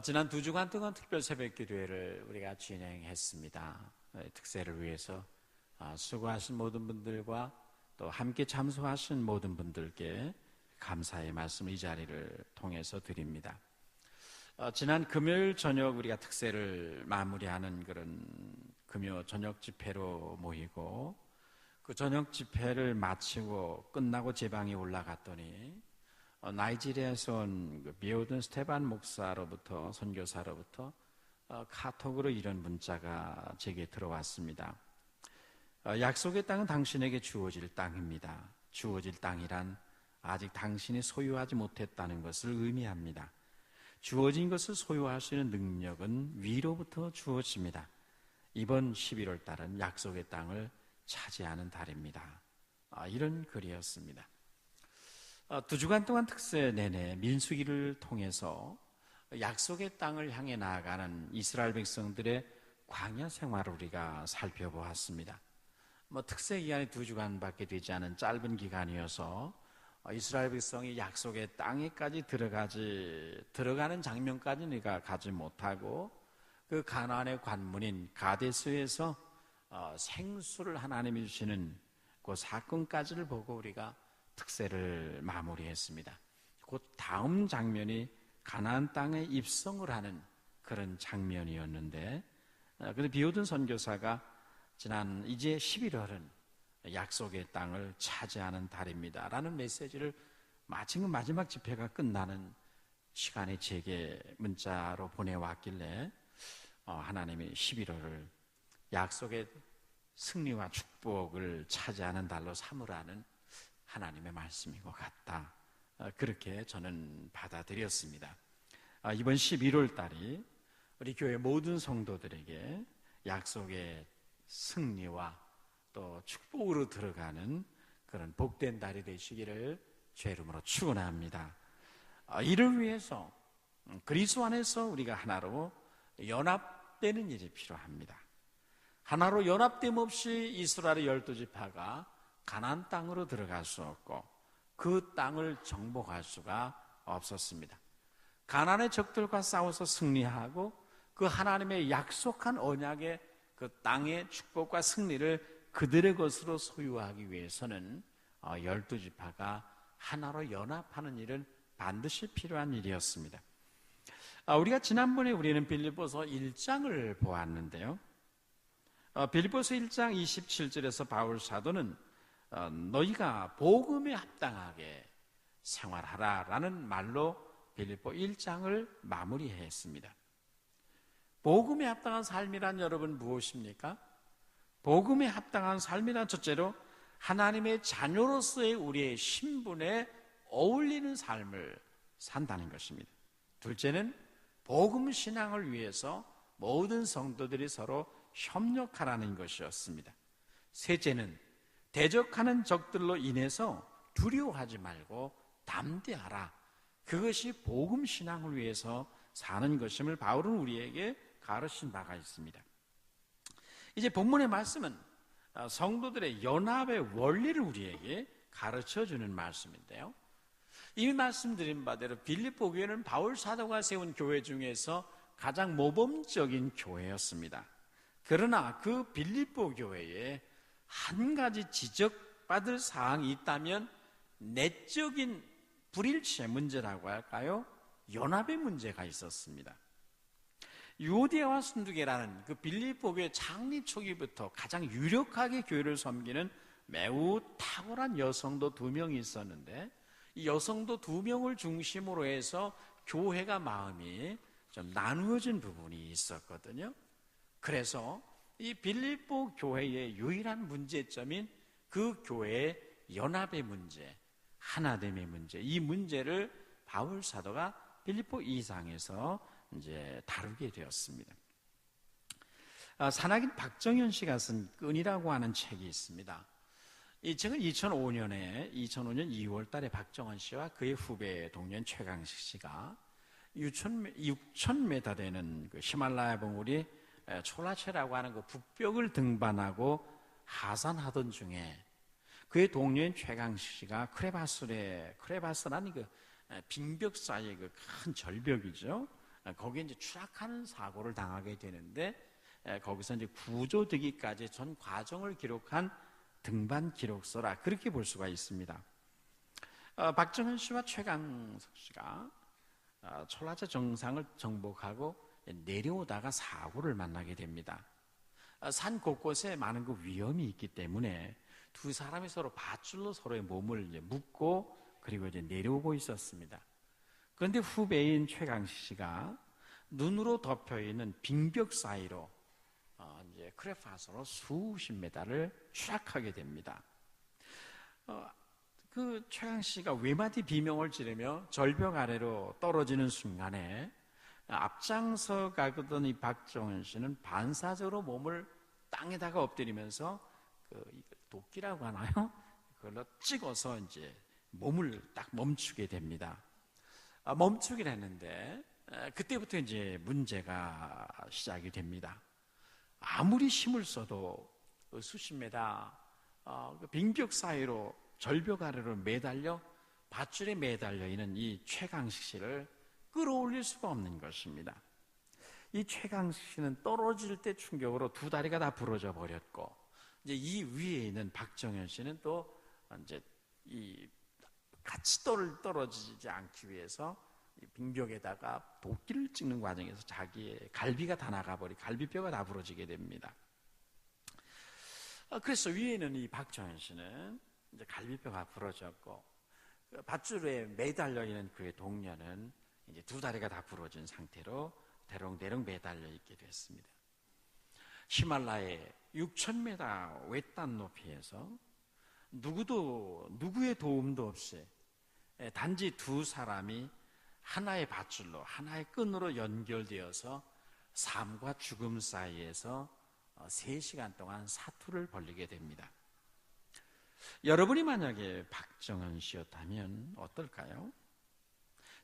지난 2주간 동안 특별 새벽 기도회를 우리가 진행했습니다. 특세를 위해서 수고하신 모든 분들과 또 함께 참석하신 모든 분들께 감사의 말씀을 이 자리를 통해서 드립니다. 지난 금요일 저녁 우리가 특세를 마무리하는 그런 금요 저녁 집회로 모이고 그 저녁 집회를 마치고 끝나고 제 방에 올라갔더니 나이지리아에서 온 비오든 스테반 목사로부터 선교사로부터 카톡으로 이런 문자가 제게 들어왔습니다. 약속의 땅은 당신에게 주어질 땅입니다. 주어질 땅이란 아직 당신이 소유하지 못했다는 것을 의미합니다. 주어진 것을 소유할 수 있는 능력은 위로부터 주어집니다. 이번 11월 달은 약속의 땅을 차지하는 달입니다. 이런 글이었습니다. 2주간 동안 특세 내내 민수기를 통해서 약속의 땅을 향해 나아가는 이스라엘 백성들의 광야 생활을 우리가 살펴보았습니다. 특세 기간이 2주간밖에 되지 않은 짧은 기간이어서 이스라엘 백성이 약속의 땅에까지 들어가는 장면까지 우리가 가지 못하고 그 가나안의 관문인 가데스에서 생수를 하나님이 주시는 그 사건까지를 보고 우리가 특세를 마무리했습니다. 그 다음 장면이 가나안 땅에 입성을 하는 그런 장면이었는데, 근데 비오든 선교사가 지난 이제 11월은 약속의 땅을 차지하는 달입니다 라는 메시지를 마침 마지막 집회가 끝나는 시간에 제게 문자로 보내왔길래 하나님이 11월을 약속의 승리와 축복을 차지하는 달로 삼으라는 하나님의 말씀인 것 같다. 그렇게 저는 받아들였습니다. 이번 11월 달이 우리 교회 모든 성도들에게 약속의 승리와 또 축복으로 들어가는 그런 복된 달이 되시기를 주의 이름으로 축원합니다. 이를 위해서 그리스도 안에서 우리가 하나로 연합되는 일이 필요합니다. 하나로 연합됨 없이 이스라엘의 12지파가 가나안 땅으로 들어갈 수 없고 그 땅을 정복할 수가 없었습니다. 가나안의 적들과 싸워서 승리하고 그 하나님의 약속한 언약의 그 땅의 축복과 승리를 그들의 것으로 소유하기 위해서는 12지파가 하나로 연합하는 일은 반드시 필요한 일이었습니다. 우리가 지난번에 우리는 빌립보서 1장을 보았는데요. 빌립보서 1장 27절에서 바울 사도는 너희가 복음에 합당하게 생활하라라는 말로 빌립보 1장을 마무리했습니다. 복음에 합당한 삶이란 여러분 무엇입니까? 복음에 합당한 삶이란 첫째로 하나님의 자녀로서의 우리의 신분에 어울리는 삶을 산다는 것입니다. 둘째는 복음 신앙을 위해서 모든 성도들이 서로 협력하라는 것이었습니다. 셋째는 대적하는 적들로 인해서 두려워하지 말고 담대하라. 그것이 복음 신앙을 위해서 사는 것임을 바울은 우리에게 가르친 바가 있습니다. 이제 본문의 말씀은 성도들의 연합의 원리를 우리에게 가르쳐주는 말씀인데요. 이미 말씀드린 바대로 빌립보 교회는 바울 사도가 세운 교회 중에서 가장 모범적인 교회였습니다. 그러나 그 빌립보 교회에 한 가지 지적받을 사항이 있다면 내적인 불일치의 문제라고 할까요? 연합의 문제가 있었습니다. 유오디아와 순두계라는 그 빌립보 교회 창립 초기부터 가장 유력하게 교회를 섬기는 매우 탁월한 여성도 2명이 있었는데 이 여성도 2명을 중심으로 해서 교회가 마음이 좀 나누어진 부분이 있었거든요. 그래서 이 빌립보 교회의 유일한 문제점인 그 교회의 연합의 문제, 하나됨의 문제, 이 문제를 바울 사도가 빌립보 2장에서 이제 다루게 되었습니다. 산악인 박정현 씨가 쓴 끈이라고 하는 책이 있습니다. 이 책은 2005년 2월 달에 박정현 씨와 그의 후배 동료인 최강식 씨가 6,000m 되는 그 히말라야 봉우리 촐라체라고 하는 그 북벽을 등반하고 하산하던 중에 그의 동료인 최강식 씨가 크레바스라는 그 빙벽 사이의 그 큰 절벽이죠. 거기에 이제 추락하는 사고를 당하게 되는데, 거기서 이제 구조되기까지 전 과정을 기록한 등반 기록서라, 그렇게 볼 수가 있습니다. 박정현 씨와 최강석 씨가 초라자 정상을 정복하고 내려오다가 사고를 만나게 됩니다. 산 곳곳에 많은 그 위험이 있기 때문에 두 사람이 서로 밧줄로 서로의 몸을 이제 묶고 그리고 이제 내려오고 있었습니다. 그런데 후배인 최강식 씨가 눈으로 덮여 있는 빙벽 사이로 이제 크레파스로 수십 메달을 추락하게 됩니다. 그 최강식 씨가 외마디 비명을 지르며 절벽 아래로 떨어지는 순간에 앞장서 가던 이 박정현 씨는 반사적으로 몸을 땅에다가 엎드리면서 도끼라고 하나요? 그걸로 찍어서 이제 몸을 딱 멈추게 됩니다. 멈추긴 했는데 그때부터 이제 문제가 시작이 됩니다. 아무리 힘을 써도 수십 메다 빙벽 사이로 절벽 아래로 매달려 밧줄에 매달려 있는 이 최강식 씨를 끌어올릴 수가 없는 것입니다. 이 최강식 씨는 떨어질 때 충격으로 두 다리가 다 부러져 버렸고, 이제 이 위에 있는 박정현 씨는 또 이제 이 같이 떨어지지 않기 위해서 이 빙벽에다가 도끼를 찍는 과정에서 자기의 갈비가 다 나가버리, 갈비뼈가 다 부러지게 됩니다. 그래서 위에는 이 박정현 씨는 이제 갈비뼈가 부러졌고, 밧줄에 매달려 있는 그의 동료는 이제 두 다리가 다 부러진 상태로 대롱대롱 매달려 있게 됐습니다. 히말라야 6,000m 외딴 높이에서 누구의 도움도 없이 단지 두 사람이 하나의 밧줄로, 하나의 끈으로 연결되어서 삶과 죽음 사이에서 3시간 동안 사투를 벌이게 됩니다. 여러분이 만약에 박정현 씨였다면 어떨까요?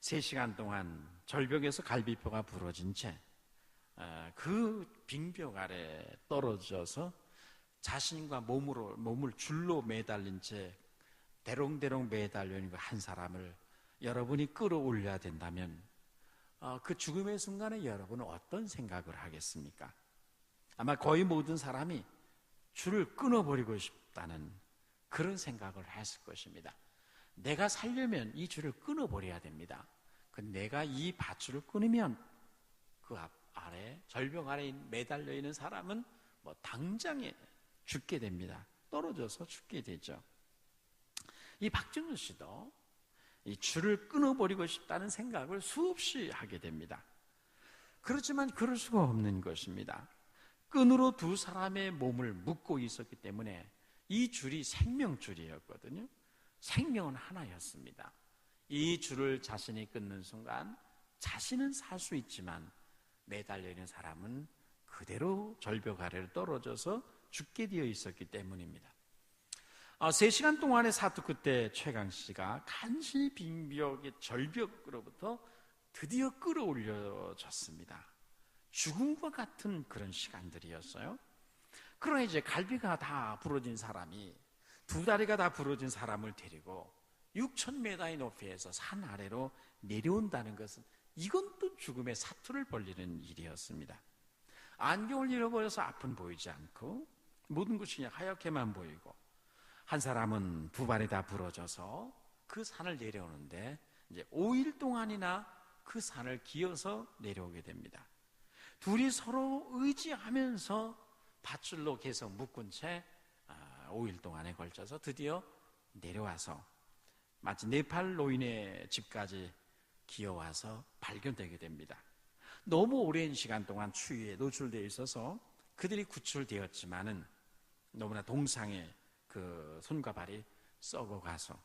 3시간 동안 절벽에서 갈비뼈가 부러진 채 그 빙벽 아래 떨어져서 자신과 몸을 줄로 매달린 채 대롱대롱 매달려 있는 한 사람을 여러분이 끌어올려야 된다면 그 죽음의 순간에 여러분은 어떤 생각을 하겠습니까? 아마 거의 모든 사람이 줄을 끊어버리고 싶다는 그런 생각을 했을 것입니다. 내가 살려면 이 줄을 끊어버려야 됩니다. 내가 이 밧줄을 끊으면 그 아래, 절벽 아래에 매달려 있는 사람은 뭐 당장에 죽게 됩니다. 떨어져서 죽게 되죠. 이 박정현 씨도 이 줄을 끊어버리고 싶다는 생각을 수없이 하게 됩니다. 그렇지만 그럴 수가 없는 것입니다. 끈으로 두 사람의 몸을 묶고 있었기 때문에 이 줄이 생명줄이었거든요. 생명은 하나였습니다. 이 줄을 자신이 끊는 순간 자신은 살 수 있지만 매달려 있는 사람은 그대로 절벽 아래로 떨어져서 죽게 되어 있었기 때문입니다. 3시간 동안의 사투 끝에 최강식 씨가 간신히 빙벽의 절벽으로부터 드디어 끌어올려졌습니다. 죽음과 같은 그런 시간들이었어요. 그러나 이제 갈비가 다 부러진 사람이, 두 다리가 다 부러진 사람을 데리고 6,000m의 높이에서 산 아래로 내려온다는 것은 이건 또 죽음의 사투를 벌리는 일이었습니다. 안경을 잃어버려서 앞은 보이지 않고 모든 것이 그냥 하얗게만 보이고, 한 사람은 두 발이 다 부러져서 그 산을 내려오는데 이제 5일 동안이나 그 산을 기어서 내려오게 됩니다. 둘이 서로 의지하면서 밧줄로 계속 묶은 채 5일 동안에 걸쳐서 드디어 내려와서 마치 네팔 노인의 집까지 기어와서 발견되게 됩니다. 너무 오랜 시간 동안 추위에 노출되어 있어서 그들이 구출되었지만은 너무나 동상에 그 손과 발이 썩어가서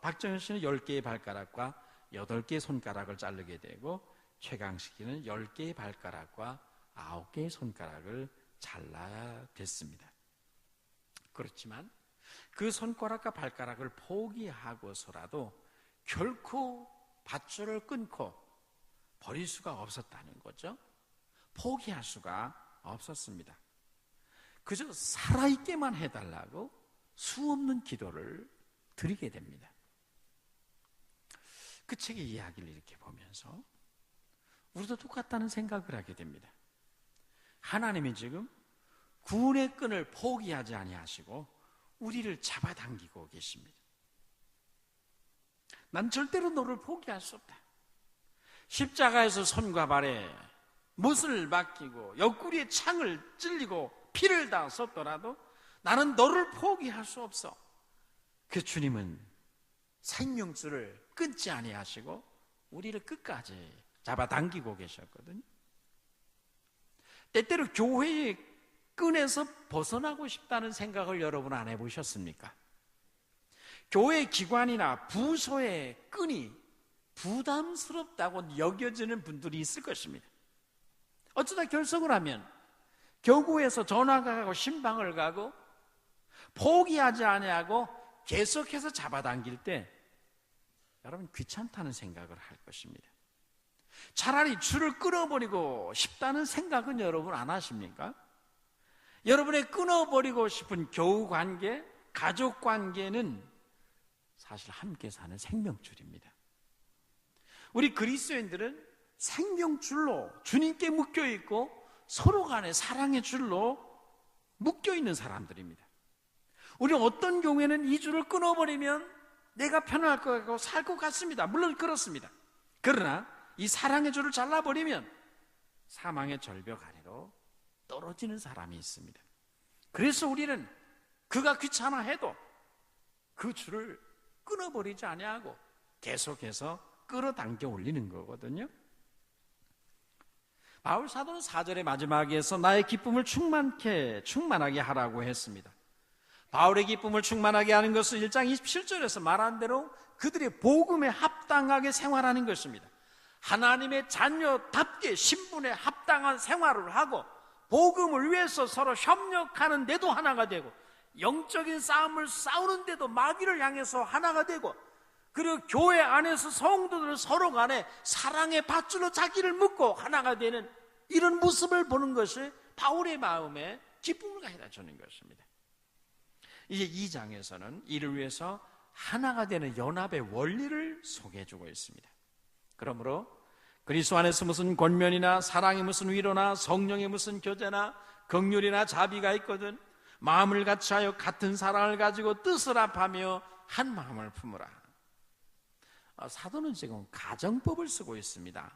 박정현 씨는 10개의 발가락과 8개의 손가락을 자르게 되고, 최강식 씨는 10개의 발가락과 9개의 손가락을 잘라야 됐습니다. 그렇지만 그 손가락과 발가락을 포기하고서라도 결코 밧줄을 끊고 버릴 수가 없었다는 거죠. 포기할 수가 없었습니다. 그저 살아있게만 해달라고 수없는 기도를 드리게 됩니다. 그 책의 이야기를 이렇게 보면서 우리도 똑같다는 생각을 하게 됩니다. 하나님이 지금 구원의 끈을 포기하지 아니하시고 우리를 잡아당기고 계십니다. 난 절대로 너를 포기할 수 없다. 십자가에서 손과 발에 못을 박히고 옆구리에 창을 찔리고 피를 다 쏟더라도 나는 너를 포기할 수 없어. 그 주님은 생명줄을 끊지 아니하시고 우리를 끝까지 잡아당기고 계셨거든요. 때때로 교회의 끈에서 벗어나고 싶다는 생각을 여러분 안 해보셨습니까? 교회 기관이나 부서의 끈이 부담스럽다고 여겨지는 분들이 있을 것입니다. 어쩌다 결석을 하면 교구에서 전화가 가고 신방을 가고 포기하지 아니하고 계속해서 잡아당길 때 여러분 귀찮다는 생각을 할 것입니다. 차라리 줄을 끊어버리고 싶다는 생각은 여러분 안 하십니까? 여러분의 끊어버리고 싶은 교우관계, 가족관계는 사실 함께 사는 생명줄입니다. 우리 그리스도인들은 생명줄로 주님께 묶여있고 서로 간에 사랑의 줄로 묶여있는 사람들입니다. 우리 어떤 경우에는 이 줄을 끊어버리면 내가 편안할 것 같고 살 것 같습니다. 물론 그렇습니다. 그러나 이 사랑의 줄을 잘라버리면 사망의 절벽 아래로 떨어지는 사람이 있습니다. 그래서 우리는 그가 귀찮아 해도 그 줄을 끊어버리지 아니하고 계속해서 끌어당겨 올리는 거거든요. 바울 사도는 4절의 마지막에서 나의 기쁨을 충만하게 하라고 했습니다. 바울의 기쁨을 충만하게 하는 것은 1장 27절에서 말한 대로 그들의 복음에 합당하게 생활하는 것입니다. 하나님의 자녀답게 신분에 합당한 생활을 하고 복음을 위해서 서로 협력하는 데도 하나가 되고 영적인 싸움을 싸우는데도 마귀를 향해서 하나가 되고 그리고 교회 안에서 성도들 서로 간에 사랑의 밧줄로 자기를 묶고 하나가 되는 이런 모습을 보는 것이 바울의 마음에 기쁨을 가져다 주는 것입니다. 이제 2장에서는 이를 위해서 하나가 되는 연합의 원리를 소개해 주고 있습니다. 그러므로 그리스도 안에서 무슨 권면이나 사랑이 무슨 위로나 성령의 무슨 교제나 긍휼이나 자비가 있거든 마음을 같이하여 같은 사랑을 가지고 뜻을 합하며 한 마음을 품으라. 사도는 지금 가정법을 쓰고 있습니다.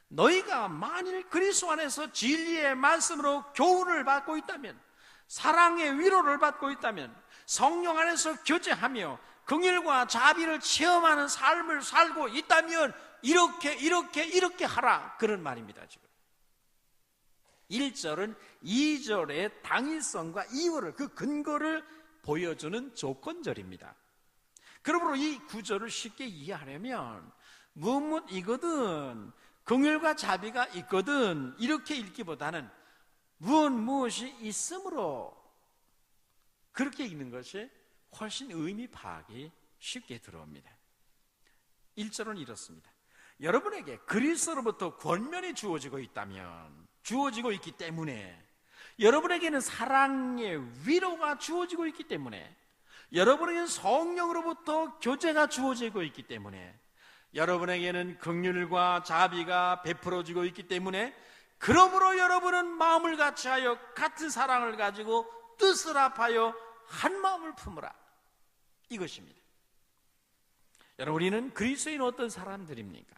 너희가 만일 그리스도 안에서 진리의 말씀으로 교훈을 받고 있다면 사랑의 위로를 받고 있다면 성령 안에서 교제하며 긍휼과 자비를 체험하는 삶을 살고 있다면 이렇게 하라 그런 말입니다. 지금 1절은 2절의 당위성과 이유를 그 근거를 보여주는 조건절입니다. 그러므로 이 구절을 쉽게 이해하려면 무엇이거든 긍휼과 자비가 있거든 이렇게 읽기보다는 무엇이 있으므로 그렇게 읽는 것이 훨씬 의미 파악이 쉽게 들어옵니다. 1절은 이렇습니다. 여러분에게 그리스도로부터 권면이 주어지고 있기 때문에 여러분에게는 사랑의 위로가 주어지고 있기 때문에 여러분에게는 성령으로부터 교제가 주어지고 있기 때문에 여러분에게는 긍휼과 자비가 베풀어지고 있기 때문에 그러므로 여러분은 마음을 같이하여 같은 사랑을 가지고 뜻을 합하여 한 마음을 품으라 이것입니다. 여러분 우리는 그리스도인은 어떤 사람들입니까?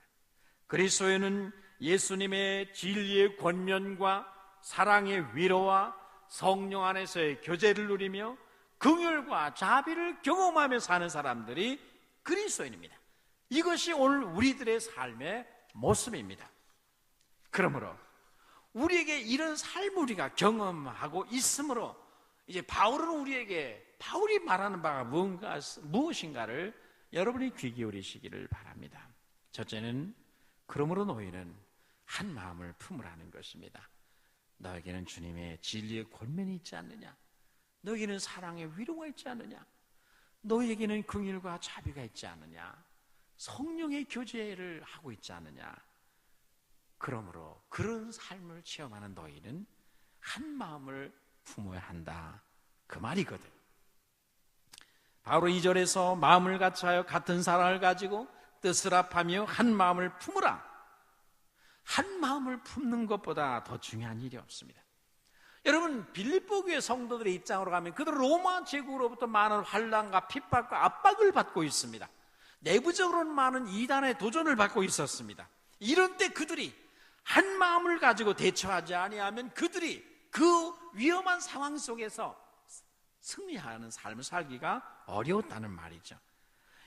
그리스도인은 예수님의 진리의 권면과 사랑의 위로와 성령 안에서의 교제를 누리며 긍휼과 자비를 경험하며 사는 사람들이 그리스도인입니다. 이것이 오늘 우리들의 삶의 모습입니다. 그러므로 우리에게 이런 삶을 우리가 경험하고 있으므로 이제 바울이 말하는 바가 무엇인가를 여러분이 귀 기울이시기를 바랍니다. 첫째는 그러므로 너희는 한 마음을 품으라는 것입니다. 너에게는 주님의 진리의 권면이 있지 않느냐? 너에게는 사랑의 위로가 있지 않느냐? 너에게는 긍휼과 자비가 있지 않느냐? 성령의 교제를 하고 있지 않느냐? 그러므로 그런 삶을 체험하는 너희는 한 마음을 품어야 한다 그 말이거든. 바로 2절에서 마음을 같이하여 같은 사랑을 가지고 뜻을 합하며 한 마음을 품으라. 한 마음을 품는 것보다 더 중요한 일이 없습니다. 여러분, 빌립보 교회 성도들의 입장으로 가면 그들 로마 제국으로부터 많은 환난과 핍박과 압박을 받고 있습니다. 내부적으로는 많은 이단의 도전을 받고 있었습니다. 이런 때 그들이 한 마음을 가지고 대처하지 아니하면 그들이 그 위험한 상황 속에서 승리하는 삶을 살기가 어려웠다는 말이죠.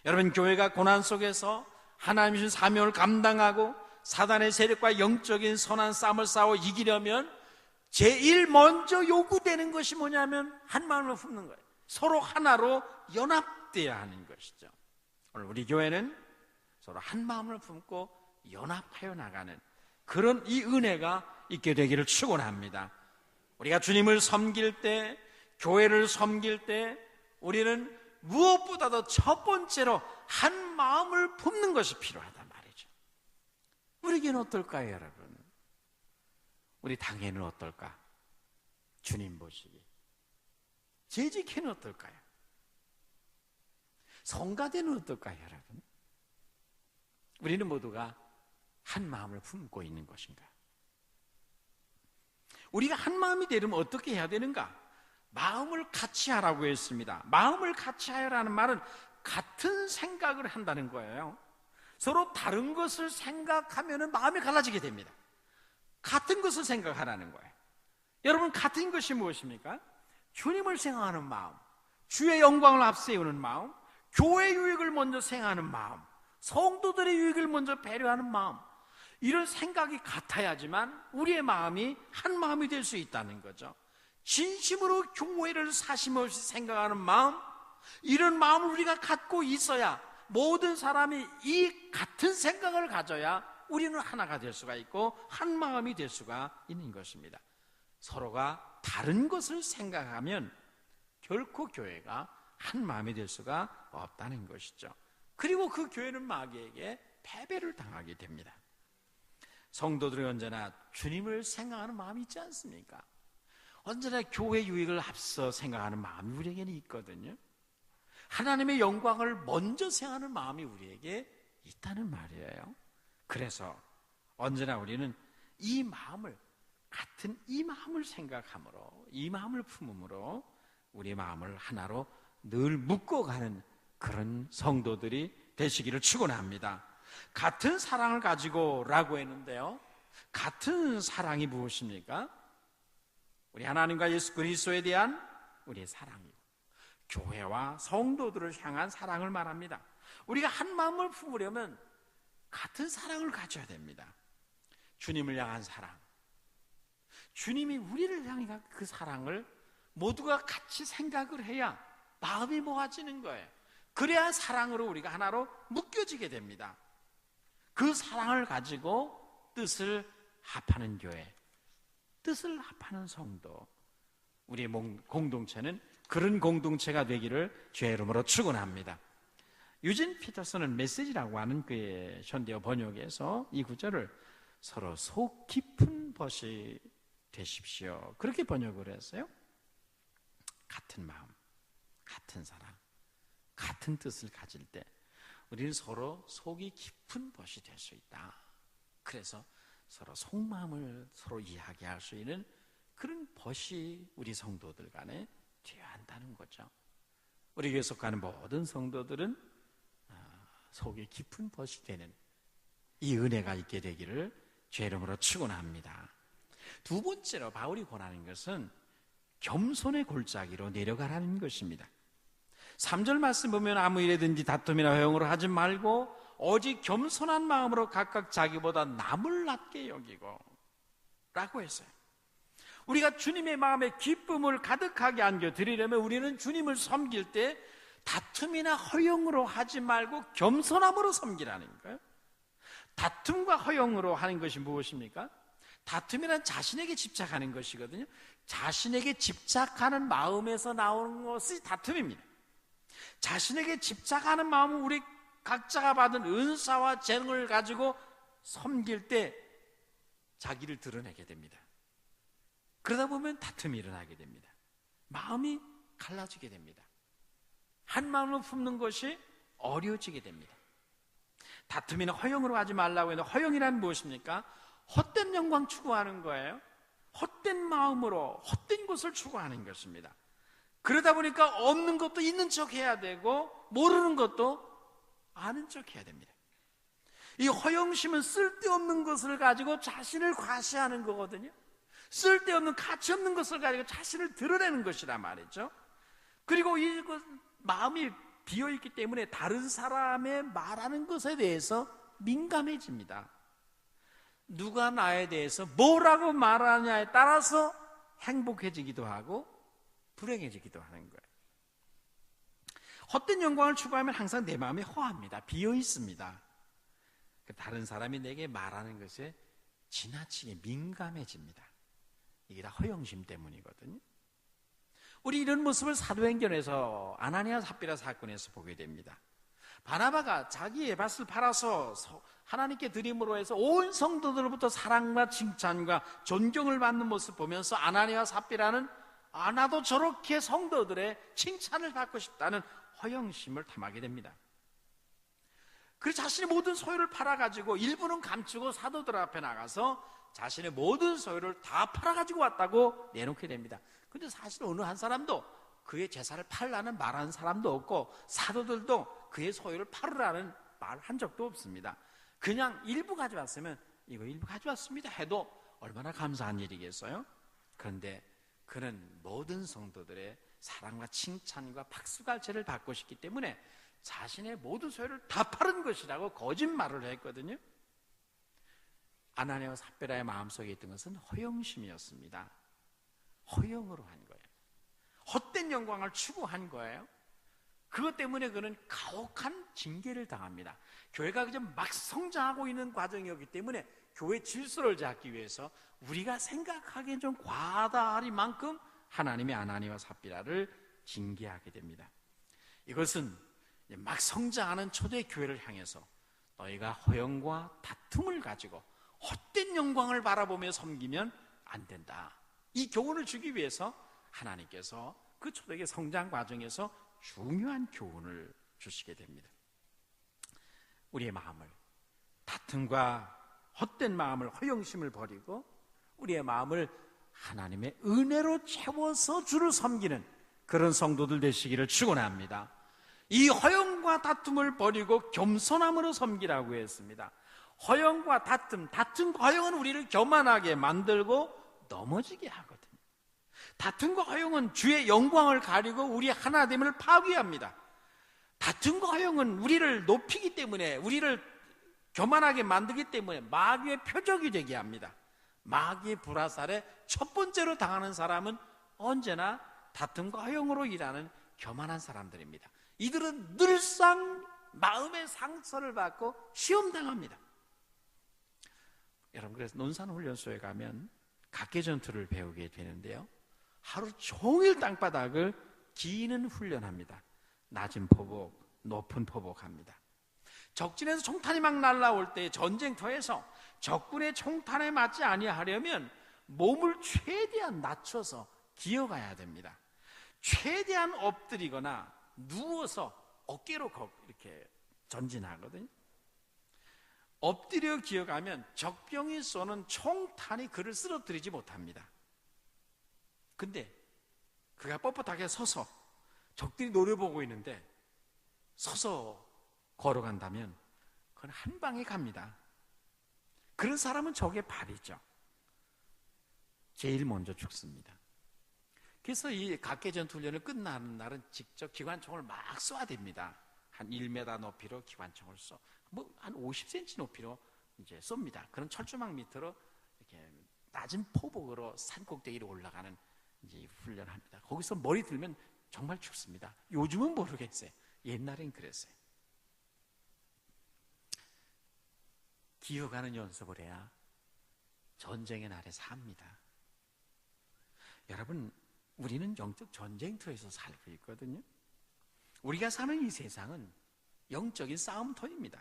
여러분, 교회가 고난 속에서 하나님이 주신 사명을 감당하고 사단의 세력과 영적인 선한 싸움을 싸워 이기려면 제일 먼저 요구되는 것이 뭐냐면 한 마음을 품는 거예요. 서로 하나로 연합되어야 하는 것이죠. 오늘 우리 교회는 서로 한 마음을 품고 연합하여 나가는 그런 이 은혜가 있게 되기를 축원합니다. 우리가 주님을 섬길 때, 교회를 섬길 때 우리는 무엇보다도 첫 번째로 한 마음을 품는 것이 필요하단 말이죠. 우리에게는 어떨까요, 여러분? 우리 당회는 어떨까? 주님 보시기. 재직회는 어떨까요? 성가대는 어떨까요, 여러분? 우리는 모두가 한 마음을 품고 있는 것인가? 우리가 한 마음이 되려면 어떻게 해야 되는가? 마음을 같이 하라고 했습니다. 마음을 같이 하여라는 말은 같은 생각을 한다는 거예요. 서로 다른 것을 생각하면 마음이 갈라지게 됩니다. 같은 것을 생각하라는 거예요. 여러분, 같은 것이 무엇입니까? 주님을 생각하는 마음, 주의 영광을 앞세우는 마음, 교회 유익을 먼저 생각하는 마음, 성도들의 유익을 먼저 배려하는 마음, 이런 생각이 같아야지만 우리의 마음이 한 마음이 될 수 있다는 거죠. 진심으로 교회를 사심없이 생각하는 마음, 이런 마음을 우리가 갖고 있어야 모든 사람이 이 같은 생각을 가져야 우리는 하나가 될 수가 있고 한 마음이 될 수가 있는 것입니다. 서로가 다른 것을 생각하면 결코 교회가 한 마음이 될 수가 없다는 것이죠. 그리고 그 교회는 마귀에게 패배를 당하게 됩니다. 성도들이 언제나 주님을 생각하는 마음이 있지 않습니까? 언제나 교회 유익을 앞서 생각하는 마음이 우리에게는 있거든요. 하나님의 영광을 먼저 생각하는 마음이 우리에게 있다는 말이에요. 그래서 언제나 우리는 이 마음을 같은 이 마음을 생각함으로, 이 마음을 품음으로 우리 마음을 하나로 늘 묶어가는 그런 성도들이 되시기를 축원합니다. 같은 사랑을 가지고 라고 했는데요, 같은 사랑이 무엇입니까? 우리 하나님과 예수 그리스도에 대한 우리의 사랑이고 교회와 성도들을 향한 사랑을 말합니다. 우리가 한 마음을 품으려면 같은 사랑을 가져야 됩니다. 주님을 향한 사랑, 주님이 우리를 향한 그 사랑을 모두가 같이 생각을 해야 마음이 모아지는 거예요. 그래야 사랑으로 우리가 하나로 묶여지게 됩니다. 그 사랑을 가지고 뜻을 합하는 교회, 뜻을 합하는 성도, 우리의 공동체는 그런 공동체가 되기를 주의 이름으로 축원합니다. 유진 피터슨은 메시지라고 하는 그의 현대어 번역에서 이 구절을 서로 속 깊은 벗이 되십시오, 그렇게 번역을 했어요. 같은 마음, 같은 사랑, 같은 뜻을 가질 때 우리는 서로 속이 깊은 벗이 될 수 있다. 그래서 서로 속마음을 서로 이야기할 수 있는 그런 벗이 우리 성도들 간에 되어야 한다는 거죠. 우리 교회 속하는 모든 성도들은 속이 깊은 벗이 되는 이 은혜가 있게 되기를 주의 이름으로 축원합니다. 두 번째로 바울이 권하는 것은 겸손의 골짜기로 내려가라는 것입니다. 3절 말씀 보면 아무 일에든지 다툼이나 회용으로 하지 말고 오직 겸손한 마음으로 각각 자기보다 남을 낮게 여기고 라고 했어요. 우리가 주님의 마음에 기쁨을 가득하게 안겨드리려면 우리는 주님을 섬길 때 다툼이나 허용으로 하지 말고 겸손함으로 섬기라는 거예요. 다툼과 허용으로 하는 것이 무엇입니까? 다툼이란 자신에게 집착하는 것이거든요. 자신에게 집착하는 마음에서 나오는 것이 다툼입니다. 자신에게 집착하는 마음은 우리 각자가 받은 은사와 재능을 가지고 섬길 때 자기를 드러내게 됩니다. 그러다 보면 다툼이 일어나게 됩니다. 마음이 갈라지게 됩니다. 한 마음을 품는 것이 어려워지게 됩니다. 다툼이나 허용으로 하지 말라고 했는데 허용이란 무엇입니까? 헛된 영광 추구하는 거예요. 헛된 마음으로 헛된 것을 추구하는 것입니다. 그러다 보니까 없는 것도 있는 척 해야 되고 모르는 것도 아는 척 해야 됩니다. 이 허영심은 쓸데없는 것을 가지고 자신을 과시하는 거거든요. 쓸데없는 가치 없는 것을 가지고 자신을 드러내는 것이란 말이죠. 그리고 이 마음이 비어있기 때문에 다른 사람의 말하는 것에 대해서 민감해집니다. 누가 나에 대해서 뭐라고 말하냐에 따라서 행복해지기도 하고 불행해지기도 하는 거예요. 헛된 영광을 추구하면 항상 내 마음이 허합니다. 비어 있습니다. 다른 사람이 내게 말하는 것에 지나치게 민감해집니다. 이게 다 허영심 때문이거든요. 우리 이런 모습을 사도행전에서 아나니아 삽비라 사건에서 보게 됩니다. 바나바가 자기의 밭을 팔아서 하나님께 드림으로 해서 온 성도들로부터 사랑과 칭찬과 존경을 받는 모습 보면서 아나니아 삽비라는 나도 저렇게 성도들의 칭찬을 받고 싶다는 허영심을 탐하게 됩니다. 그래서 자신의 모든 소유를 팔아가지고 일부는 감추고 사도들 앞에 나가서 자신의 모든 소유를 다 팔아가지고 왔다고 내놓게 됩니다. 근데 사실 어느 한 사람도 그의 재산을 팔라는 말하는 사람도 없고 사도들도 그의 소유를 팔으라는 말 한 적도 없습니다. 그냥 일부 가져왔으면 이거 일부 가져왔습니다 해도 얼마나 감사한 일이겠어요? 그런데 그는 모든 성도들의 사랑과 칭찬과 박수갈채를 받고 싶기 때문에 자신의 모든 소유를 다 팔은 것이라고 거짓말을 했거든요. 아나니아와 삽비라의 마음속에 있던 것은 허영심이었습니다. 허영으로 한 거예요. 헛된 영광을 추구한 거예요. 그것 때문에 그는 가혹한 징계를 당합니다. 교회가 그저 막 성장하고 있는 과정이었기 때문에 교회 질서를 잡기 위해서 우리가 생각하기엔 좀 과다하리만큼 하나님이 아나니아와 삽비라를 징계하게 됩니다. 이것은 막 성장하는 초대교회를 향해서 너희가 허영과 다툼을 가지고 헛된 영광을 바라보며 섬기면 안 된다. 이 교훈을 주기 위해서 하나님께서 그 초대교회 성장 과정에서 중요한 교훈을 주시게 됩니다. 우리의 마음을 다툼과 헛된 마음을 허영심을 버리고 우리의 마음을 하나님의 은혜로 채워서 주를 섬기는 그런 성도들 되시기를 축원합니다. 이 허영과 다툼을 버리고 겸손함으로 섬기라고 했습니다. 허영과 다툼과 허영은 우리를 교만하게 만들고 넘어지게 하거든요. 다툼과 허영은 주의 영광을 가리고 우리 하나됨을 파괴합니다. 다툼과 허영은 우리를 높이기 때문에 우리를 교만하게 만들기 때문에 마귀의 표적이 되게 합니다. 마귀의 불화살에 첫 번째로 당하는 사람은 언제나 다툼과 허영으로 일하는 교만한 사람들입니다. 이들은 늘상 마음의 상처를 받고 시험당합니다. 여러분, 그래서 논산훈련소에 가면 각계전투를 배우게 되는데요, 하루 종일 땅바닥을 기는 훈련합니다. 낮은 포복, 높은 포복합니다. 적진에서 총탄이 막 날아올 때 전쟁터에서 적군의 총탄에 맞지 아니하려면 몸을 최대한 낮춰서 기어가야 됩니다. 최대한 엎드리거나 누워서 어깨로 이렇게 전진하거든요. 엎드려 기어가면 적병이 쏘는 총탄이 그를 쓰러뜨리지 못합니다. 근데 그가 뻣뻣하게 서서 적들이 노려보고 있는데 서서 걸어간다면 그건 한 방에 갑니다. 그런 사람은 적의 발이죠. 제일 먼저 죽습니다. 그래서 이 각계전투 훈련을 끝나는 날은 직접 기관총을 막 쏴야 됩니다. 한 1m 높이로 기관총을 쏘. 한 50cm 높이로 이제 쏩니다. 그런 철조망 밑으로 이렇게 낮은 포복으로 산 꼭대기로 올라가는 이제 훈련합니다. 거기서 머리 들면 정말 춥습니다. 요즘은 모르겠어요. 옛날엔 그랬어요. 기어가는 연습을 해야 전쟁의 날에 삽니다. 여러분, 우리는 영적 전쟁터에서 살고 있거든요. 우리가 사는 이 세상은 영적인 싸움터입니다.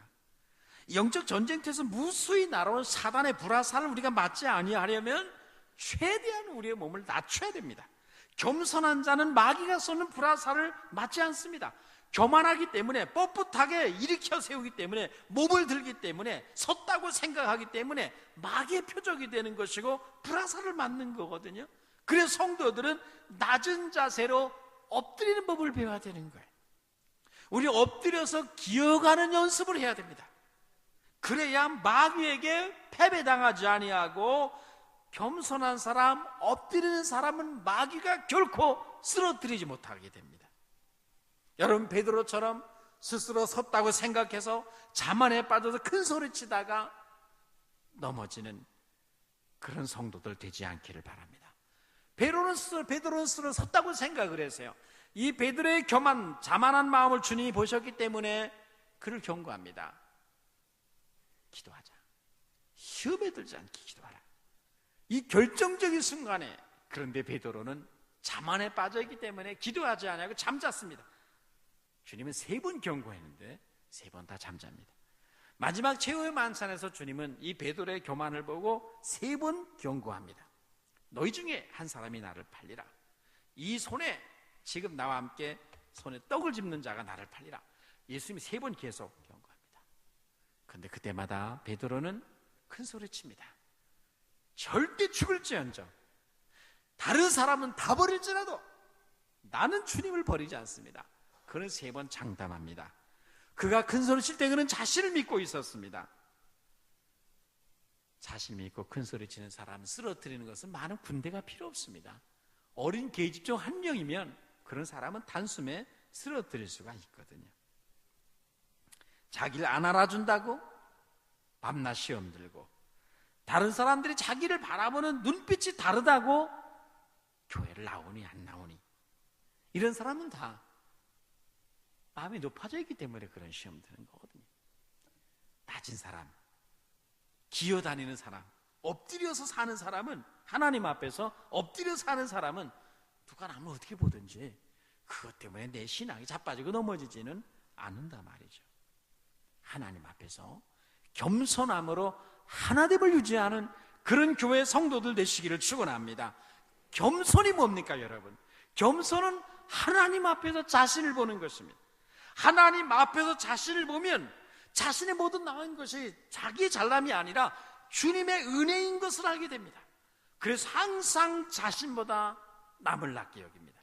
영적 전쟁터에서 무수히 날아온 사단의 불화살을 우리가 맞지 아니하려면 최대한 우리의 몸을 낮춰야 됩니다. 겸손한 자는 마귀가 쏘는 불화살을 맞지 않습니다. 교만하기 때문에, 뻣뻣하게 일으켜 세우기 때문에, 몸을 들기 때문에, 섰다고 생각하기 때문에 마귀의 표적이 되는 것이고 불화살을 맞는 거거든요. 그래서 성도들은 낮은 자세로 엎드리는 법을 배워야 되는 거예요. 우리 엎드려서 기어가는 연습을 해야 됩니다. 그래야 마귀에게 패배당하지 아니하고, 겸손한 사람, 엎드리는 사람은 마귀가 결코 쓰러뜨리지 못하게 됩니다. 여러분, 베드로처럼 스스로 섰다고 생각해서 자만에 빠져서 큰 소리치다가 넘어지는 그런 성도들 되지 않기를 바랍니다. 베드로는 스스로 섰다고 생각을 했어요. 이 베드로의 교만, 자만한 마음을 주님이 보셨기 때문에 그를 경고합니다. 기도하자. 시험에 들지 않게 기도하라. 이 결정적인 순간에, 그런데 베드로는 자만에 빠져있기 때문에 기도하지 않고 잠잤습니다. 주님은 3번 경고했는데 3번 다 잠잡니다. 마지막 최후의 만찬에서 주님은 이 베드로의 교만을 보고 3번 경고합니다. 너희 중에 한 사람이 나를 팔리라. 이 손에, 지금 나와 함께 손에 떡을 짚는 자가 나를 팔리라. 예수님이 3번 계속 경고합니다. 그런데 그때마다 베드로는 큰 소리 칩니다. 절대 죽을지언정, 다른 사람은 다 버릴지라도 나는 주님을 버리지 않습니다. 그는 3번 장담합니다. 그가 큰 소리 칠 때 그는 자신을 믿고 있었습니다. 자신 믿고 큰 소리 치는 사람을 쓰러뜨리는 것은 많은 군대가 필요 없습니다. 어린 계집 중 한 명이면 그런 사람은 단숨에 쓰러뜨릴 수가 있거든요. 자기를 안 알아준다고 밤낮 시험 들고, 다른 사람들이 자기를 바라보는 눈빛이 다르다고 교회를 나오니 안 나오니, 이런 사람은 다 마음이 높아져 있기 때문에 그런 시험 드는 거거든요. 낮은 사람, 기어다니는 사람, 엎드려서 사는 사람은, 하나님 앞에서 엎드려 사는 사람은 누가 남을 어떻게 보든지 그것 때문에 내 신앙이 자빠지고 넘어지지는 않는다 말이죠. 하나님 앞에서 겸손함으로 하나됨을 유지하는 그런 교회 성도들 되시기를 축원합니다. 겸손이 뭡니까, 여러분? 겸손은 하나님 앞에서 자신을 보는 것입니다. 하나님 앞에서 자신을 보면 자신의 모든 나은 것이 자기의 잘남이 아니라 주님의 은혜인 것을 알게 됩니다. 그래서 항상 자신보다 남을 낮게 여깁니다.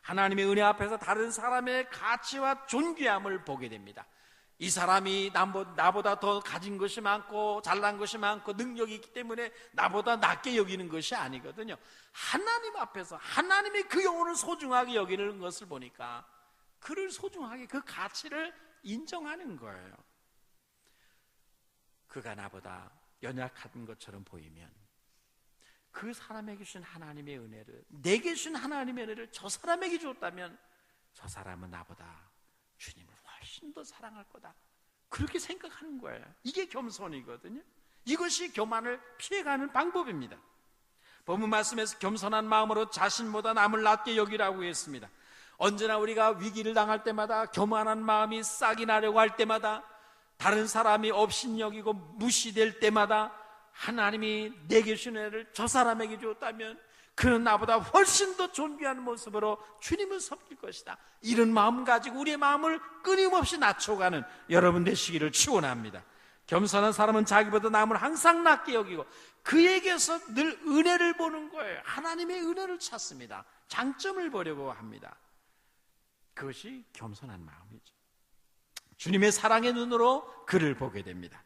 하나님의 은혜 앞에서 다른 사람의 가치와 존귀함을 보게 됩니다. 이 사람이 나보다 더 가진 것이 많고 잘난 것이 많고 능력이 있기 때문에 나보다 낮게 여기는 것이 아니거든요. 하나님 앞에서 하나님이 그 영혼을 소중하게 여기는 것을 보니까 그를 소중하게, 그 가치를 인정하는 거예요. 그가 나보다 연약한 것처럼 보이면 그 사람에게 주신 하나님의 은혜를, 내게 주신 하나님의 은혜를 저 사람에게 줬다면 저 사람은 나보다 주님을 훨씬 더 사랑할 거다, 그렇게 생각하는 거예요. 이게 겸손이거든요. 이것이 교만을 피해가는 방법입니다. 본문 말씀에서 겸손한 마음으로 자신보다 남을 낮게 여기라고 했습니다. 언제나 우리가 위기를 당할 때마다, 교만한 마음이 싹이 나려고 할 때마다, 다른 사람이 업신여기고 무시될 때마다 하나님이 내게 주신 은혜를 저 사람에게 줬다면 그는 나보다 훨씬 더 존귀한 모습으로 주님을 섬길 것이다, 이런 마음 가지고 우리의 마음을 끊임없이 낮춰가는 여러분 되시기를 축원합니다. 겸손한 사람은 자기보다 남을 항상 낮게 여기고 그에게서 늘 은혜를 보는 거예요. 하나님의 은혜를 찾습니다. 장점을 보려고 합니다. 그것이 겸손한 마음이죠. 주님의 사랑의 눈으로 그를 보게 됩니다.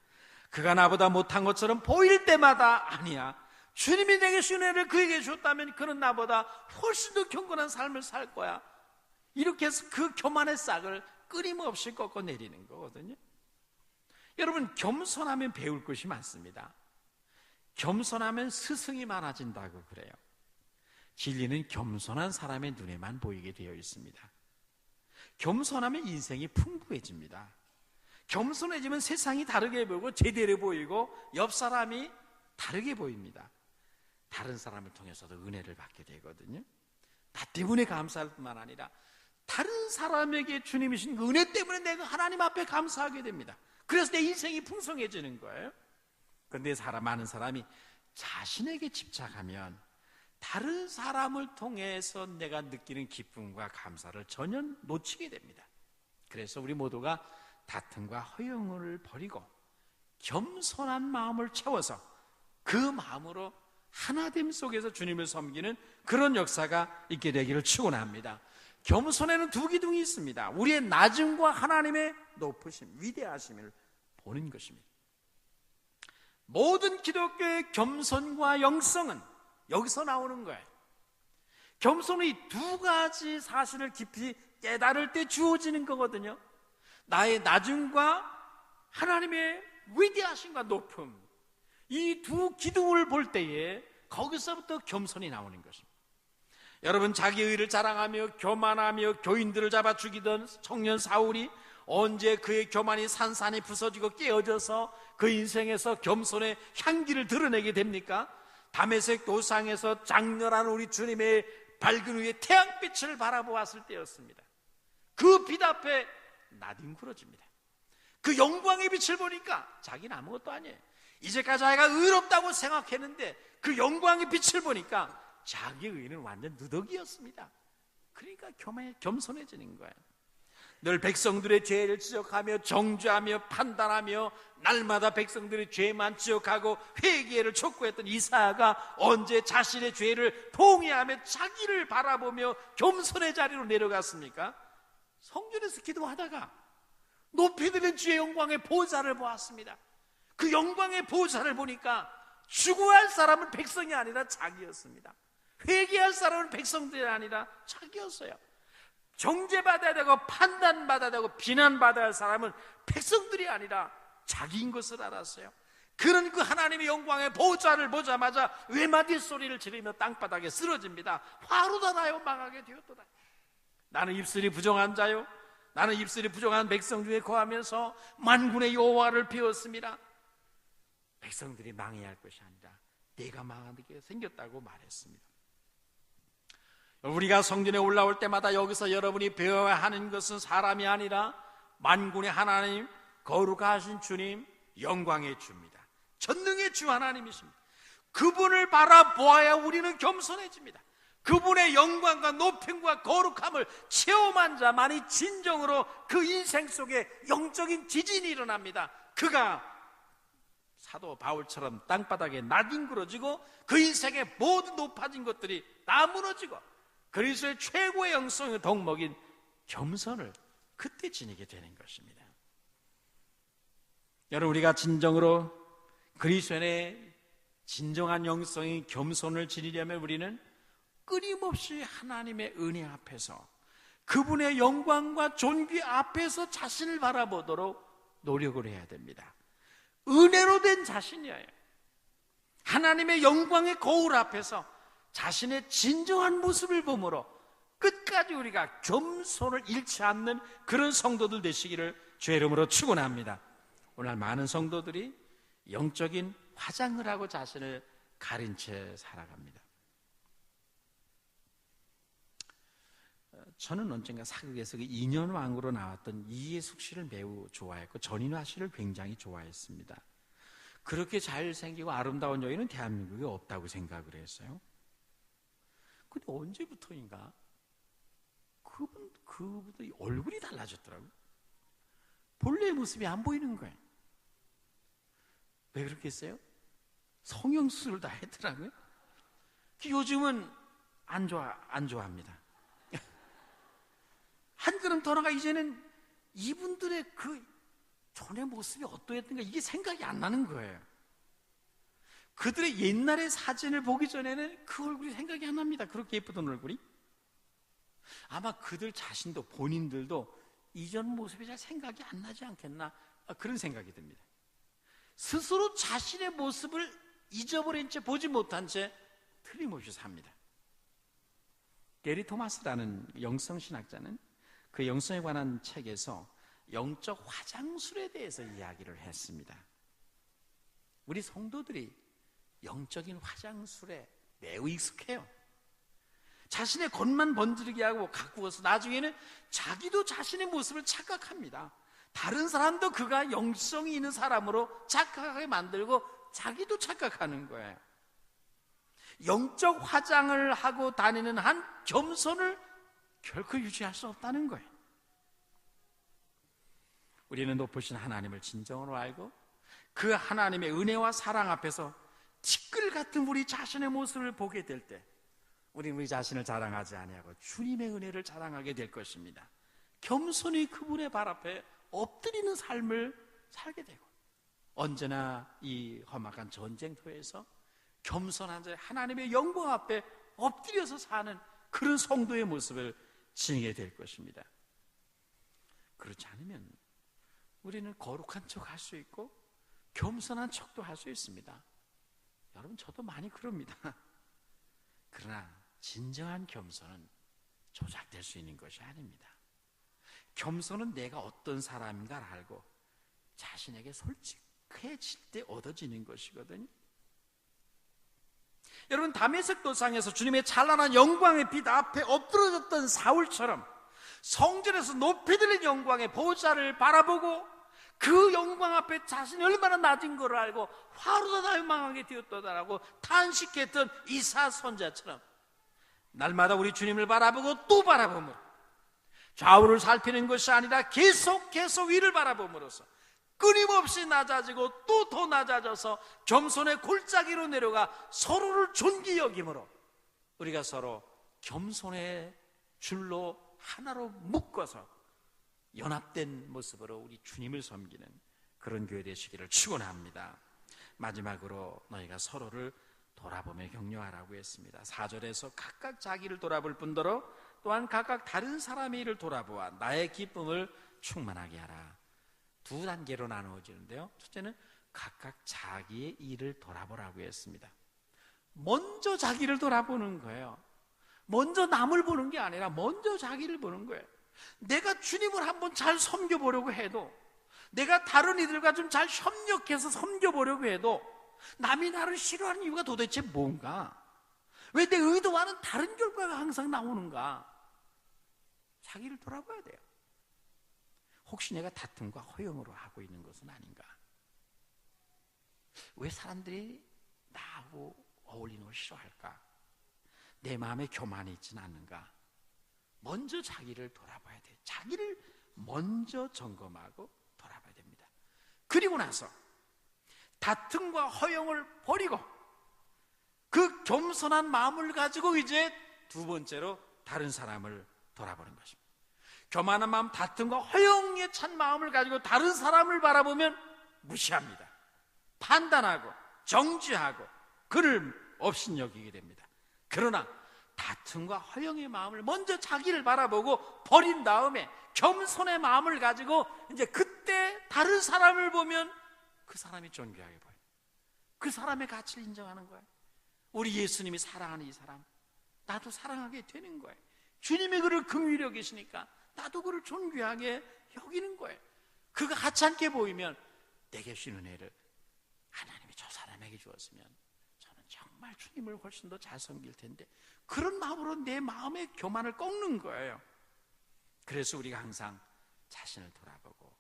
그가 나보다 못한 것처럼 보일 때마다, 아니야, 주님이 내게 주신 은혜를 그에게 줬다면 그는 나보다 훨씬 더 경건한 삶을 살 거야, 이렇게 해서 그 교만의 싹을 끊임없이 꺾어내리는 거거든요. 여러분, 겸손하면 배울 것이 많습니다. 겸손하면 스승이 많아진다고 그래요. 진리는 겸손한 사람의 눈에만 보이게 되어 있습니다. 겸손하면 인생이 풍부해집니다. 겸손해지면 세상이 다르게 보이고 제대로 보이고 옆 사람이 다르게 보입니다. 다른 사람을 통해서도 은혜를 받게 되거든요. 나 때문에 감사할 뿐만 아니라 다른 사람에게 주님이 주신 그 은혜 때문에 내가 하나님 앞에 감사하게 됩니다. 그래서 내 인생이 풍성해지는 거예요. 그런데 많은 사람이 자신에게 집착하면 다른 사람을 통해서 내가 느끼는 기쁨과 감사를 전혀 놓치게 됩니다. 그래서 우리 모두가 다툼과 허영을 버리고 겸손한 마음을 채워서 그 마음으로 하나됨 속에서 주님을 섬기는 그런 역사가 있게 되기를 축원합니다. 겸손에는 두 기둥이 있습니다. 우리의 낮음과 하나님의 높으심, 위대하심을 보는 것입니다. 모든 기독교의 겸손과 영성은 여기서 나오는 거예요. 겸손이 두 가지 사실을 깊이 깨달을 때 주어지는 거거든요. 나의 낮음과 하나님의 위대하심과 높음, 이 두 기둥을 볼 때에 거기서부터 겸손이 나오는 것입니다. 여러분, 자기 의를 자랑하며 교만하며 교인들을 잡아 죽이던 청년 사울이 언제 그의 교만이 산산이 부서지고 깨어져서 그 인생에서 겸손의 향기를 드러내게 됩니까? 다메섹 도상에서 장렬한 우리 주님의 밝은 위에 태양빛을 바라보았을 때였습니다. 그 빛 앞에 나뒹굴어집니다. 그 영광의 빛을 보니까 자기는 아무것도 아니에요. 이제까지 자기가 의롭다고 생각했는데 그 영광의 빛을 보니까 자기의 의는 완전 누더기였습니다. 그러니까 겸손해지는 거예요. 늘 백성들의 죄를 지적하며 정죄하며 판단하며 날마다 백성들의 죄만 지적하고 회개를 촉구했던 이사야가 언제 자신의 죄를 통회하며 자기를 바라보며 겸손의 자리로 내려갔습니까? 성전에서 기도하다가 높이드는 주의 영광의 보좌를 보았습니다. 그 영광의 보좌를 보니까 죽어야 할 사람은 백성이 아니라 자기였습니다. 회개할 사람은 백성들이 아니라 자기였어요. 정죄받아야 되고 판단받아야 되고 비난받아야 할 사람은 백성들이 아니라 자기인 것을 알았어요. 그런 그 하나님의 영광의 보좌를 보자마자 외마디 소리를 지르며 땅바닥에 쓰러집니다. 화로다 나요 망하게 되었도다. 나는 입술이 부정한 자요, 나는 입술이 부정한 백성 중에 거하면서 만군의 여호와를 배웠습니다. 백성들이 망해야 할 것이 아니라 내가 망하게 생겼다고 말했습니다. 우리가 성전에 올라올 때마다 여기서 여러분이 배워야 하는 것은 사람이 아니라 만군의 하나님, 거룩하신 주님, 영광의 주입니다. 전능의 주 하나님이십니다. 그분을 바라보아야 우리는 겸손해집니다. 그분의 영광과 높임과 거룩함을 체험한 자만이 진정으로 그 인생 속에 영적인 지진이 일어납니다. 그가 사도 바울처럼 땅바닥에 나뒹굴어지고 그 인생의 모든 높아진 것들이 다 무너지고 그리스도의 최고의 영성의 덕목인 겸손을 그때 지니게 되는 것입니다. 여러분, 우리가 진정으로 그리스도의 진정한 영성인 겸손을 지니려면 우리는 끊임없이 하나님의 은혜 앞에서 그분의 영광과 존귀 앞에서 자신을 바라보도록 노력을 해야 됩니다. 은혜로 된 자신이에요. 하나님의 영광의 거울 앞에서 자신의 진정한 모습을 보므로 끝까지 우리가 겸손을 잃지 않는 그런 성도들 되시기를 주의 이름으로 축원합니다. 오늘 많은 성도들이 영적인 화장을 하고 자신을 가린 채 살아갑니다. 저는 언젠가 사극에서 그 인현왕으로 나왔던 이해숙 씨를 매우 좋아했고 전인화 씨를 굉장히 좋아했습니다. 그렇게 잘생기고 아름다운 여인은 대한민국에 없다고 생각을 했어요. 근데 언제부터인가 그분도 얼굴이 달라졌더라고요. 본래의 모습이 안 보이는 거예요. 왜 그렇겠어요? 성형수술을 다 했더라고요. 요즘은 안 좋아합니다. 한 걸음 더 나가 이제는 이분들의 그 전의 모습이 어떠했던가 이게 생각이 안 나는 거예요. 그들의 옛날의 사진을 보기 전에는 그 얼굴이 생각이 안 납니다. 그렇게 예쁘던 얼굴이. 아마 그들 자신도 본인들도 이전 모습이 잘 생각이 안 나지 않겠나 그런 생각이 듭니다. 스스로 자신의 모습을 잊어버린 채 보지 못한 채 틀림없이 삽니다. 게리 토마스라는 영성신학자는 그 영성에 관한 책에서 영적 화장술에 대해서 이야기를 했습니다. 우리 성도들이 영적인 화장술에 매우 익숙해요. 자신의 겉만 번지르게 하고 가꾸어서 나중에는 자기도 자신의 모습을 착각합니다. 다른 사람도 그가 영성이 있는 사람으로 착각하게 만들고 자기도 착각하는 거예요. 영적 화장을 하고 다니는 한 겸손을 결코 유지할 수 없다는 거예요. 우리는 높으신 하나님을 진정으로 알고 그 하나님의 은혜와 사랑 앞에서 티끌 같은 우리 자신의 모습을 보게 될 때 우리는 우리 자신을 자랑하지 아니하고 주님의 은혜를 자랑하게 될 것입니다. 겸손히 그분의 발 앞에 엎드리는 삶을 살게 되고 언제나 이 험악한 전쟁터에서 겸손한 자 하나님의 영광 앞에 엎드려서 사는 그런 성도의 모습을 지니게 될 것입니다. 그렇지 않으면 우리는 거룩한 척 할 수 있고 겸손한 척도 할 수 있습니다. 여러분 저도 많이 그럽니다. 그러나 진정한 겸손은 조작될 수 있는 것이 아닙니다. 겸손은 내가 어떤 사람인가를 알고 자신에게 솔직해질 때 얻어지는 것이거든요. 여러분 다메섹 도상에서 주님의 찬란한 영광의 빛 앞에 엎드러졌던 사울처럼 성전에서 높이 들린 영광의 보좌를 바라보고 그 영광 앞에 자신이 얼마나 낮은 것을 알고 화로다 날망하게 되었다라고 탄식했던 이사 선자처럼 날마다 우리 주님을 바라보고 또 바라보므로 좌우를 살피는 것이 아니라 계속 위를 바라봄으로써 끊임없이 낮아지고 또 더 낮아져서 겸손의 골짜기로 내려가 서로를 존귀 여김으로 우리가 서로 겸손의 줄로 하나로 묶어서 연합된 모습으로 우리 주님을 섬기는 그런 교회 되시기를 축원합니다. 마지막으로 너희가 서로를 돌아보며 격려하라고 했습니다. 4절에서 각각 자기를 돌아볼 뿐더러 또한 각각 다른 사람의 일을 돌아보아 나의 기쁨을 충만하게 하라. 두 단계로 나누어지는데요. 첫째는 각각 자기의 일을 돌아보라고 했습니다. 먼저 자기를 돌아보는 거예요. 먼저 남을 보는 게 아니라 먼저 자기를 보는 거예요. 내가 주님을 한번 잘 섬겨보려고 해도, 내가 다른 이들과 좀 잘 협력해서 섬겨보려고 해도 남이 나를 싫어하는 이유가 도대체 뭔가? 왜 내 의도와는 다른 결과가 항상 나오는가? 자기를 돌아봐야 돼요. 혹시 내가 다툼과 허용으로 하고 있는 것은 아닌가? 왜 사람들이 나하고 어울리는 걸 싫어할까? 내 마음에 교만이 있지는 않는가? 먼저 자기를 돌아봐야 돼요. 자기를 먼저 점검하고 돌아봐야 됩니다. 그리고 나서 다툼과 허용을 버리고 그 겸손한 마음을 가지고 이제 두 번째로 다른 사람을 돌아보는 것입니다. 교만한 마음, 다툼과 허용에 찬 마음을 가지고 다른 사람을 바라보면 무시합니다. 판단하고 정죄하고 그를 업신여기게 됩니다. 그러나 다툼과 허용의 마음을 먼저 자기를 바라보고 버린 다음에 겸손의 마음을 가지고 이제 그때 다른 사람을 보면 그 사람이 존귀하게 보여요. 그 사람의 가치를 인정하는 거예요. 우리 예수님이 사랑하는 이 사람, 나도 사랑하게 되는 거예요. 주님이 그를 긍휼히 여기시니까 나도 그를 존귀하게 여기는 거예요. 그가 하찮게 보이면 내게 주신 은혜를 하나님이 저 사람에게 주었으면 저는 정말 주님을 훨씬 더 잘 섬길 텐데, 그런 마음으로 내 마음의 교만을 꺾는 거예요. 그래서 우리가 항상 자신을 돌아보고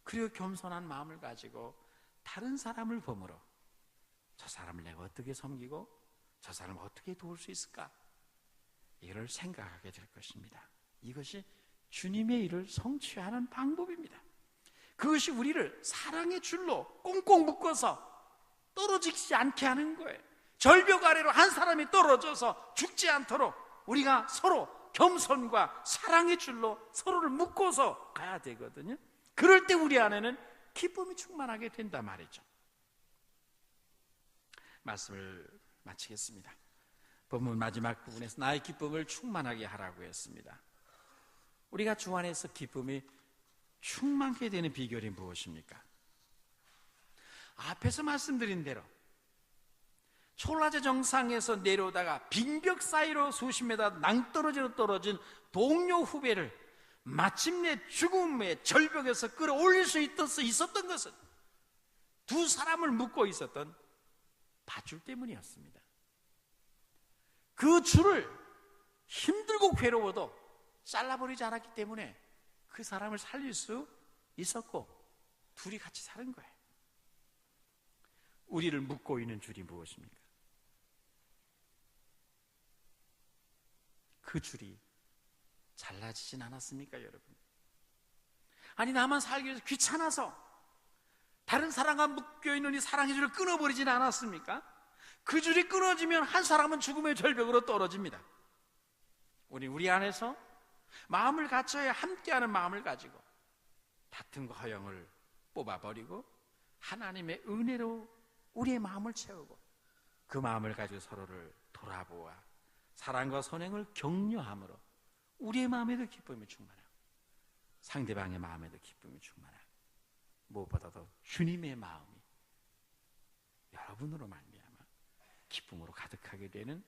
그리고 겸손한 마음을 가지고 다른 사람을 보므로 저 사람을 내가 어떻게 섬기고 저 사람을 어떻게 도울 수 있을까? 이를 생각하게 될 것입니다. 이것이 주님의 일을 성취하는 방법입니다. 그것이 우리를 사랑의 줄로 꽁꽁 묶어서 떨어지지 않게 하는 거예요. 절벽 아래로 한 사람이 떨어져서 죽지 않도록 우리가 서로 겸손과 사랑의 줄로 서로를 묶어서 가야 되거든요. 그럴 때 우리 안에는 기쁨이 충만하게 된단 말이죠. 말씀을 마치겠습니다. 본문 마지막 부분에서 나의 기쁨을 충만하게 하라고 했습니다. 우리가 주 안에서 기쁨이 충만하게 되는 비결이 무엇입니까? 앞에서 말씀드린 대로 초라제 정상에서 내려오다가 빙벽 사이로 수십 메다 낭떠러지로 떨어진 동료 후배를 마침내 죽음의 절벽에서 끌어올릴 수 있었던 것은 두 사람을 묶고 있었던 밧줄 때문이었습니다. 그 줄을 힘들고 괴로워도 잘라버리지 않았기 때문에 그 사람을 살릴 수 있었고 둘이 같이 사는 거예요. 우리를 묶고 있는 줄이 무엇입니까? 그 줄이 잘라지진 않았습니까, 여러분? 아니, 나만 살기 위해서 귀찮아서 다른 사람과 묶여있는 이 사랑의 줄을 끊어버리진 않았습니까? 그 줄이 끊어지면 한 사람은 죽음의 절벽으로 떨어집니다. 우리 안에서 마음을 갖춰야 함께하는 마음을 가지고 다툼과 허영을 뽑아버리고 하나님의 은혜로 우리의 마음을 채우고 그 마음을 가지고 서로를 돌아보아 사랑과 선행을 격려함으로 우리의 마음에도 기쁨이 충만하고 상대방의 마음에도 기쁨이 충만하고 무엇보다도 주님의 마음이 여러분으로 말미암아 기쁨으로 가득하게 되는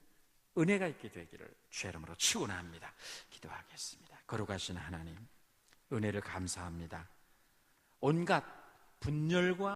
은혜가 있게 되기를 주의 이름으로 축원합니다. 기도하겠습니다. 거룩하신 하나님, 은혜를 감사합니다. 온갖 분열과